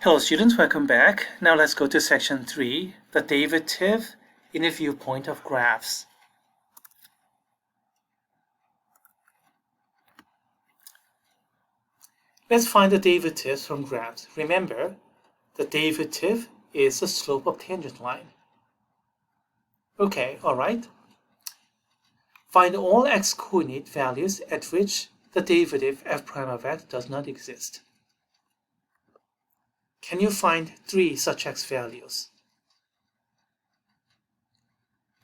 Hello students, welcome back. Now let's go to section 3, the derivative in the viewpoint of graphs. Let's find the derivatives from graphs. Remember, the derivative is the slope of tangent line. Okay, alright. Find all x-coordinate values at which the derivative f prime of x does not exist. Can you find 3 such x values?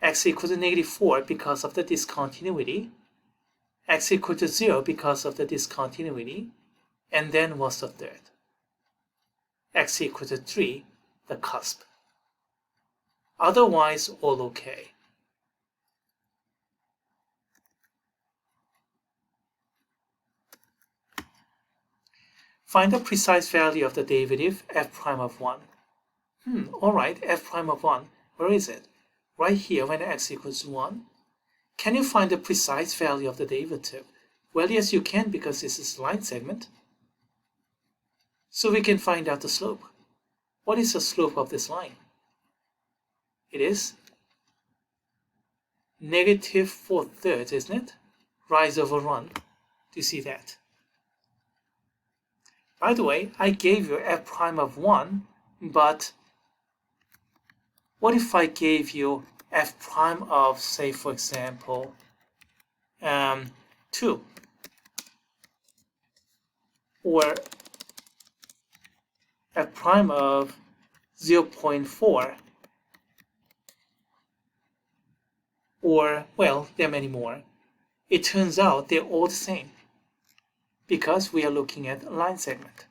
X equal to -4 because of the discontinuity, x equal to 0 because of the discontinuity, and then what's the third? X equal to 3, the cusp. Otherwise, all okay. Find the precise value of the derivative f prime of 1. Alright, f prime of 1, where is it? Right here when x equals 1. Can you find the precise value of the derivative? Well, yes, you can because this is a line segment. So we can find out the slope. What is the slope of this line? It is -4/3, isn't it? Rise over run. Do you see that? By the way, I gave you f prime of 1, but what if I gave you f prime of, say, for example, 2? Or f prime of 0.4? Or, well, there are many more. It turns out they're all the same because we are looking at a line segment.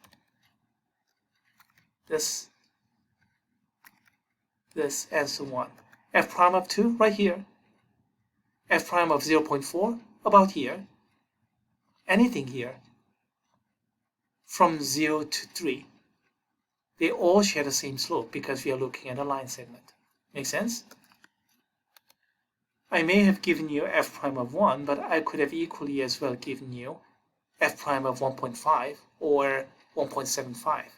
This, and so on. F prime of 2, right here. F prime of 0.4, about here. Anything here. From 0 to 3. They all share the same slope because we are looking at a line segment. Make sense? I may have given you f prime of 1, but I could have equally as well given you f prime of 1.5 or 1.75.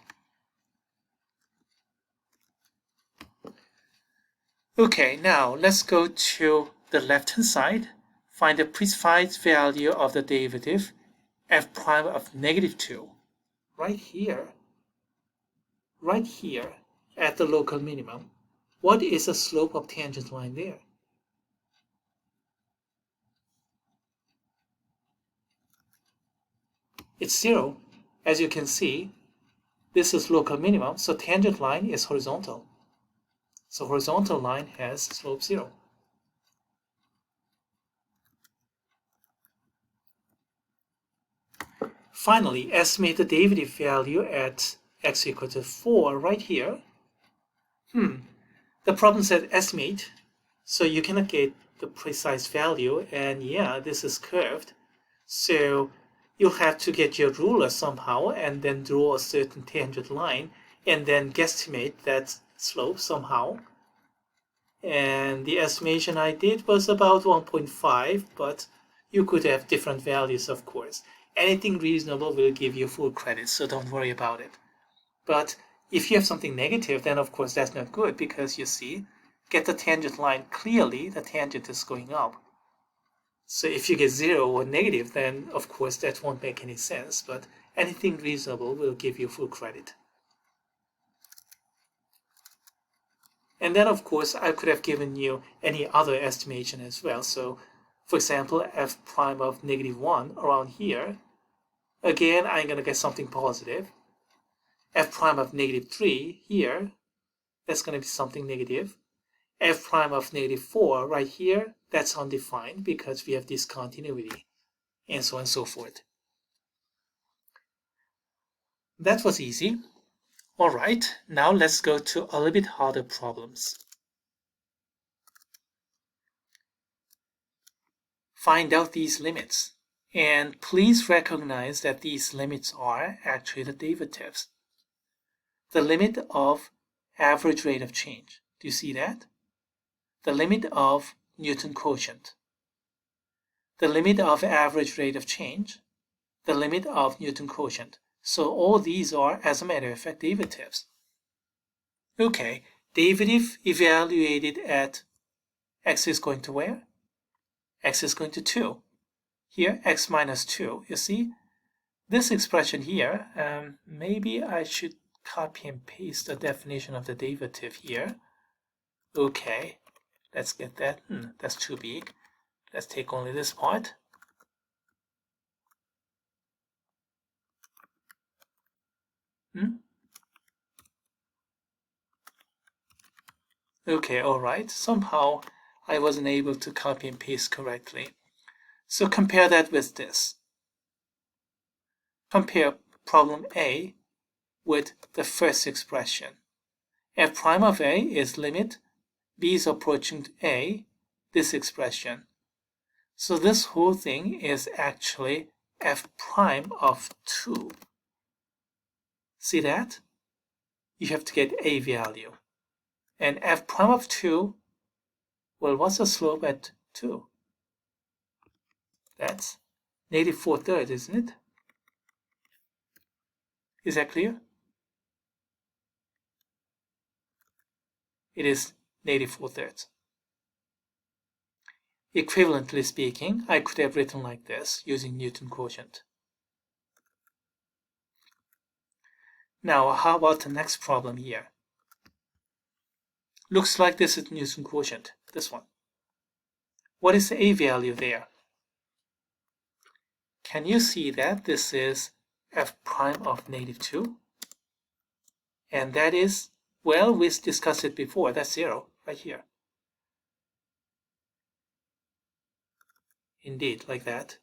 Okay, now let's go to the left-hand side. Find the precise value of the derivative f prime of -2. Right here at the local minimum. What is the slope of tangent line there? It's 0. As you can see, this is local minimum, so tangent line is horizontal. So horizontal line has slope 0. Finally, estimate the derivative value at x equal to 4 right here. The problem said estimate, so you cannot get the precise value, and yeah, this is curved. So you'll have to get your ruler somehow and then draw a certain tangent line and then guesstimate that slope somehow. And the estimation I did was about 1.5, but you could have different values, of course. Anything reasonable will give you full credit, so don't worry about it. But if you have something negative, then of course that's not good because you see, get the tangent line clearly, the tangent is going up. So if you get 0 or negative, then of course that won't make any sense, but anything reasonable will give you full credit. And then of course I could have given you any other estimation as well. So for example, f prime of -1 around here. Again, I'm going to get something positive. F prime of -3 here, that's going to be something negative. F prime of -4 right here, that's undefined because we have discontinuity, and so on and so forth. That was easy. Alright, now let's go to a little bit harder problems. Find out these limits, and please recognize that these limits are actually the derivatives. The limit of average rate of change. Do you see that? The limit of Newton quotient. The limit of average rate of change. The limit of Newton quotient. So all these are, as a matter of fact, derivatives. Okay, derivative evaluated at x is going to where? X is going to 2. Here, x minus 2. You see, this expression here, maybe I should copy and paste the definition of the derivative here. Okay, let's get that. That's too big. Let's take only this part. Okay, alright. Somehow I wasn't able to copy and paste correctly. So compare that with this. Compare problem A with the first expression. F prime of A is limit B is approaching A, this expression. So this whole thing is actually F prime of 2. See that? You have to get A value. And F prime of 2, well, what's the slope at 2? That's negative 4/3, isn't it? Is that clear? It is negative 4/3. Equivalently speaking, I could have written like this using Newton quotient. Now, how about the next problem here? Looks like this is Newton quotient, this one. What is the A value there? Can you see that this is F prime of negative 2? And that is, well, we discussed it before, that's 0 right here. Indeed, like that.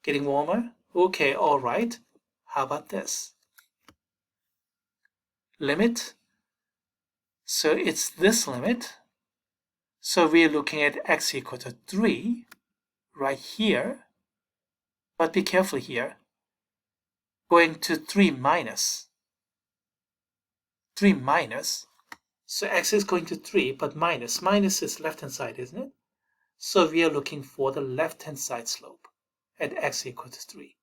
Getting warmer? Okay, all right. How about this? Limit. So it's this limit. So we're looking at x equal to 3 right here. But be careful here. Going to 3 minus. 3 minus. So x is going to 3, but minus. Minus is left-hand side, isn't it? So we are looking for the left-hand side slope at x equal to 3.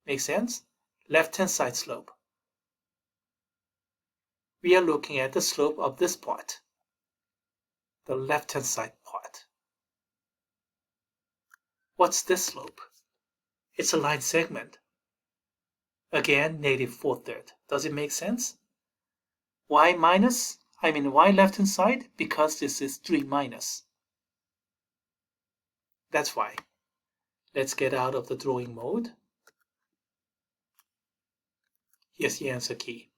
Make sense? Left-hand side slope. We are looking at the slope of this part, the left-hand side part. What's this slope? It's a line segment. Again, negative 4/3. Does it make sense? Why minus? Why left-hand side? Because this is 3 minus. That's why. Let's get out of the drawing mode. Here's the answer key.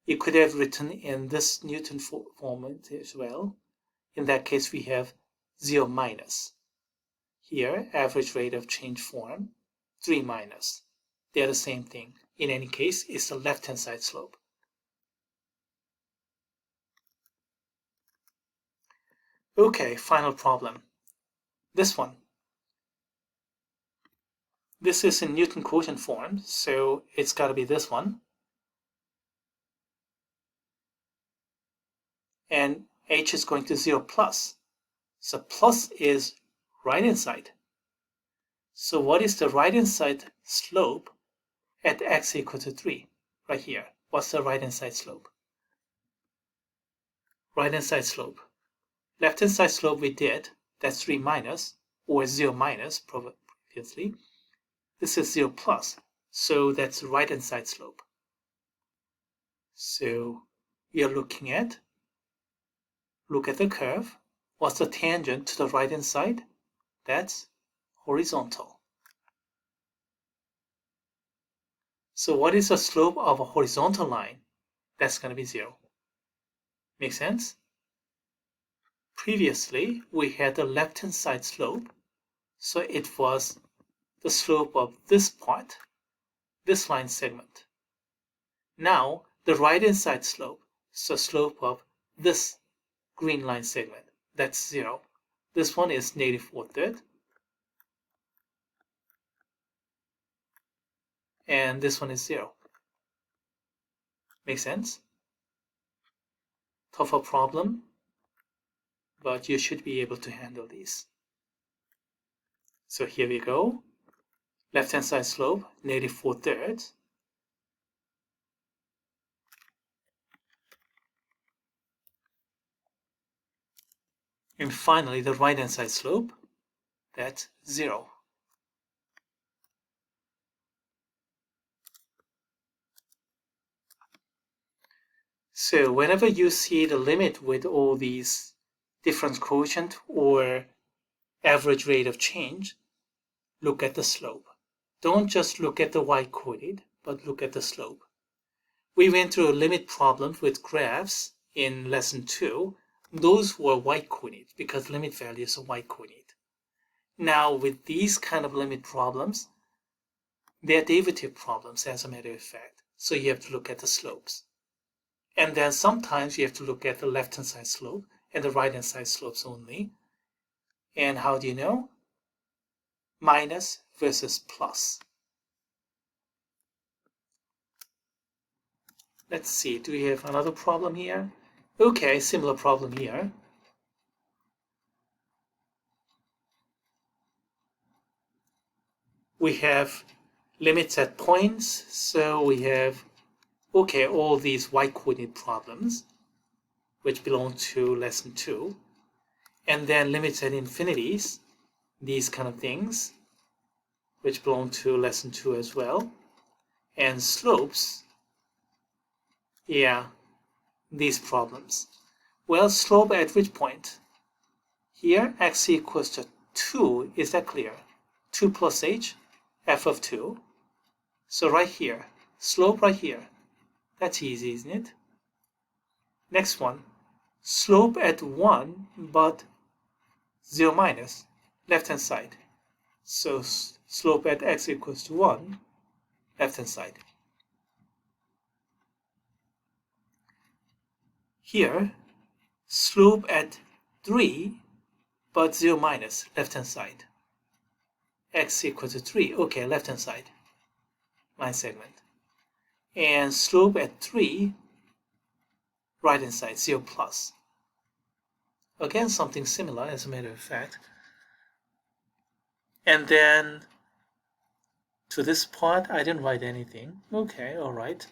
You could have written in this Newton format as well. In that case, we have 0 minus. Here, average rate of change form, 3 minus. They're the same thing. In any case, it's the left-hand side slope. Okay, final problem. This one. This is in Newton quotient form, so it's got to be this one. And h is going to 0 plus. So plus is right-hand side. So what is the right-hand side slope at x equal to 3? Right here. What's the right-hand side slope? Right-hand side slope. Left-hand side slope we did, that's 3 minus, or 0 minus previously. This is 0 plus, so that's right-hand side slope. So we are looking at, look at the curve. What's the tangent to the right-hand side? That's horizontal. So what is the slope of a horizontal line? That's going to be 0. Make sense? Previously, we had the left-hand side slope, so it was the slope of this part, this line segment. Now, the right-hand side slope, so slope of this green line segment, that's 0. This one is negative 4/3. And this one is 0. Make sense? Tougher problem, but you should be able to handle these. So here we go. Left-hand side slope, negative 4/3. And finally, the right-hand side slope, that's 0. So whenever you see the limit with all these difference coefficient or average rate of change, look at the slope. Don't just look at the y-coordinate, but look at the slope. We went through limit problems with graphs in lesson 2. Those were y-coordinate because limit value is a y-coordinate. Now with these kind of limit problems, they're derivative problems as a matter of fact. So you have to look at the slopes. And then sometimes you have to look at the left-hand side slope and the right-hand side slopes only. And how do you know? Minus versus plus. Let's see, do we have another problem here? Okay, similar problem here. We have limits at points, so we have, okay, all these y-coordinate problems, which belong to lesson 2. And then limits at infinities, these kind of things, which belong to lesson 2 as well. And slopes, yeah, these problems. Well, slope at which point? Here, x equals to 2, is that clear? 2 plus h, f of 2. So right here, slope right here. That's easy, isn't it? Next one, slope at 1, but 0 minus, left-hand side. So slope at x equals to 1, left-hand side. Here, slope at 3, but 0 minus, left-hand side. X equals to 3, okay, left-hand side, line segment. And slope at 3, right-hand side, 0 plus. Again, something similar as a matter of fact. And then to this part, I didn't write anything. Okay, all right.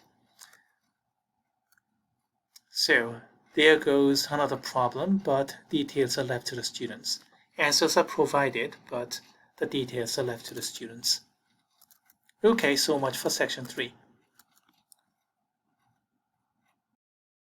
So there goes another problem, but details are left to the students. Answers are provided, but the details are left to the students. Okay, so much for section 3.